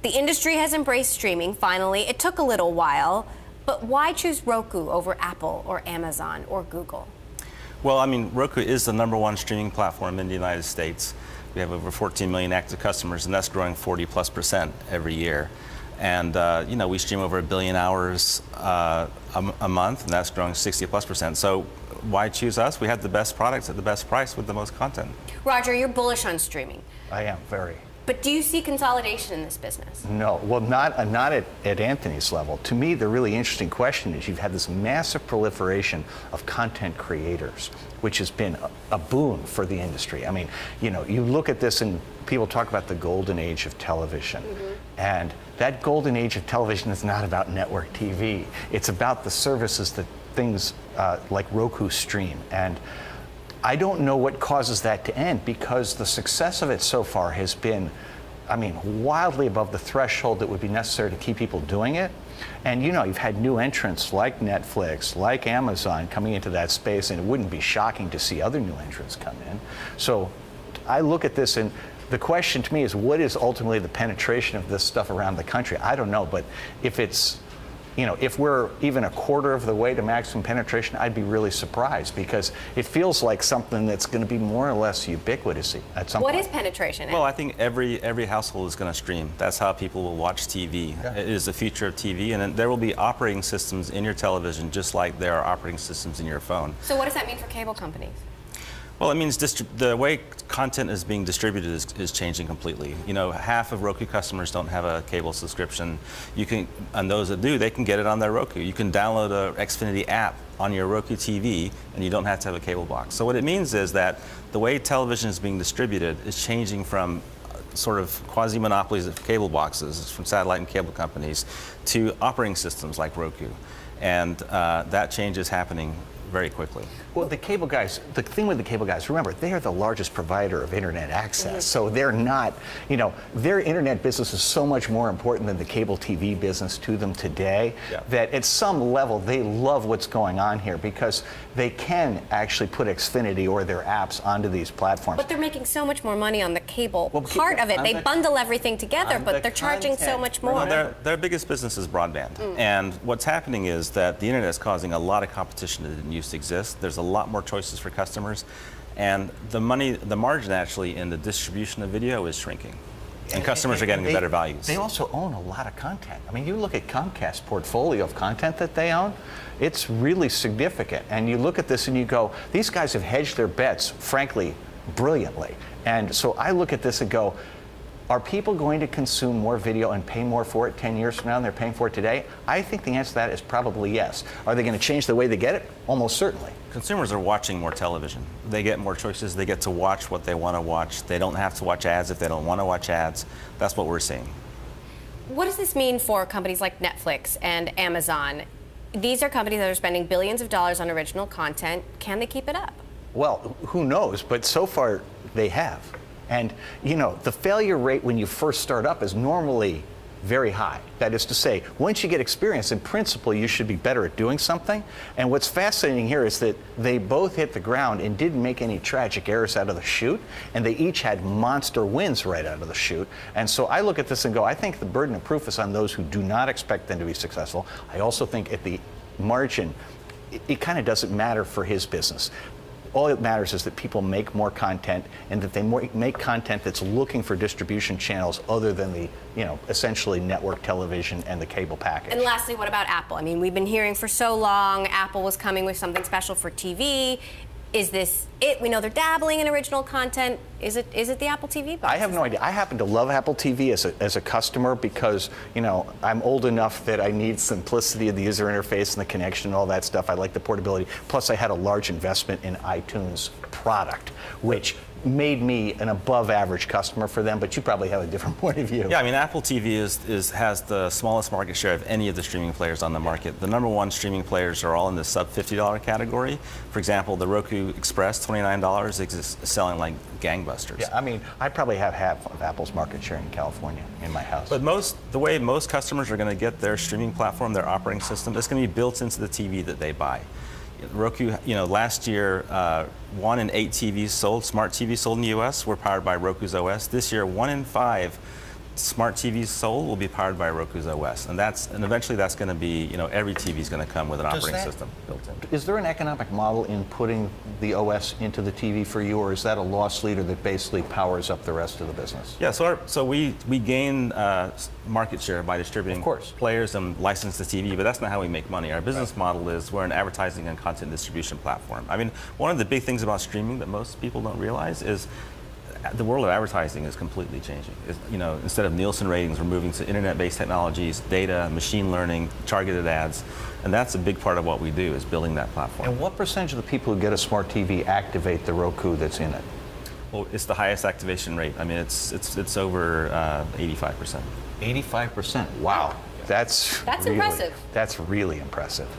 The industry has embraced streaming, finally. It took a little while, but why choose Roku over Apple or Amazon or Google? Well, I mean, Roku is the #1 streaming platform in the United States. We have over 14 million active customers, and that's growing 40+% every year. And you know, we stream over 1 billion hours a month, and that's growing 60+%. So why choose us? We have the best products at the best price with the most content. Roger, you're bullish on streaming. I am, very. But do you see consolidation in this business? No, well, not at Anthony's level. To me, the really interesting question is you've had this massive proliferation of content creators, which has been a boon for the industry. I mean, you know, you look at this and people talk about the golden age of television. And that golden age of television is not about network TV. It's about the services that things like Roku stream. And I don't know what causes that to end, because the success of it so far has been, I mean, wildly above the threshold that would be necessary to keep people doing it. And you know, you've had new entrants like Netflix, like Amazon coming into that space, and it wouldn't be shocking to see other new entrants come in. So I look at this, and the question to me is, what is ultimately the penetration of this stuff around the country? I don't know, but if it's, you know, if we're even a quarter of the way to maximum penetration, I'd be really surprised, because it feels like something that's going to be more or less ubiquitous at some point. What is penetration? Well, I think every household is going to stream. That's how people will watch TV. Yeah. It is the future of TV, and there will be operating systems in your television just like there are operating systems in your phone. So what does that mean for cable companies? Well, it means the way content is being distributed is changing completely. You know, half of Roku customers don't have a cable subscription. You can, and those that do, they can get it on their Roku. You can download an Xfinity app on your Roku TV, and you don't have to have a cable box. So what it means is that the way television is being distributed is changing from sort of quasi-monopolies of cable boxes from satellite and cable companies to operating systems like Roku. And that change is happening very quickly. Well, the cable guys, the thing with the cable guys, remember, they are the largest provider of internet access. So they're not, you know, their internet business is so much more important than the cable TV business to them today, that at some level they love what's going on here, because they can actually put Xfinity or their apps onto these platforms. But they're making so much more money on the cable part of it. They bundle everything together, but they're charging so much more. Well, their biggest business is broadband. And what's happening is that the internet is causing a lot of competition that didn't used to exist. There's a lot more choices for customers, and the margin actually in the distribution of video is shrinking, and customers are getting better values. They also own a lot of content. I mean, you look at Comcast's portfolio of content that they own, it's really significant. And you look at this and you go, these guys have hedged their bets, frankly, brilliantly. And so I look at this and go, are people going to consume more video and pay more for it 10 years from now than they're paying for it today? I think the answer to that is probably yes. Are they going to change the way they get it? Almost certainly. Consumers are watching more television. They get more choices. They get to watch what they want to watch. They don't have to watch ads if they don't want to watch ads. That's what we're seeing. What does this mean for companies like Netflix and Amazon? These are companies that are spending billions of dollars on original content. Can they keep it up? Well, who knows? But so far, they have. And, you know, the failure rate when you first start up is normally very high. That is to say, once you get experience, in principle, you should be better at doing something. And what's fascinating here is that they both hit the ground and didn't make any tragic errors out of the chute, and they each had monster wins right out of the chute. And so I look at this and go, I think the burden of proof is on those who do not expect them to be successful. I also think at the margin, it kind of doesn't matter for his business. All that matters is that people make more content, and that they make content that's looking for distribution channels other than the, you know, essentially network television and the cable package. And lastly, what about Apple? I mean, we've been hearing for so long Apple was coming with something special for TV. Is this it? We know they're dabbling in original content. Is it the Apple TV box? I have no idea. I happen to love Apple TV as a customer, because, you know, I'm old enough that I need simplicity of the user interface and the connection and all that stuff. I like the portability. Plus, I had a large investment in iTunes product, which made me an above average customer for them, but you probably have a different point of view. Yeah, I mean, Apple TV has the smallest market share of any of the streaming players on the market. The #1 streaming players are all in the sub $50 category. For example, the Roku Express, $29, is selling like gangbusters. Yeah, I mean, I probably have half of Apple's market share in California in my house. But the way most customers are going to get their streaming platform, their operating system, it's going to be built into the TV that they buy. Roku, you know, last year, 1 in 8 TVs sold, smart TVs sold in the U.S. were powered by Roku's OS. This year, 1 in 5 smart TVs sold will be powered by Roku's OS, and eventually that's going to be, every TV is going to come with an operating system built in. Is there an economic model in putting the OS into the TV for you, or is that a loss leader that basically powers up the rest of the business? Yeah, so we gain market share by distributing players and license the TV, but that's not how we make money. Our business model is we're an advertising and content distribution platform. I mean, one of the big things about streaming that most people don't realize is the world of advertising is completely changing. Instead of Nielsen ratings, we're moving to internet-based technologies, data, machine learning, targeted ads, and that's a big part of what we do, is building that platform. And what percentage of the people who get a smart TV activate the Roku that's in it? Well, it's the highest activation rate. I mean, it's over 85%. 85%. Wow. That's really impressive. That's really impressive.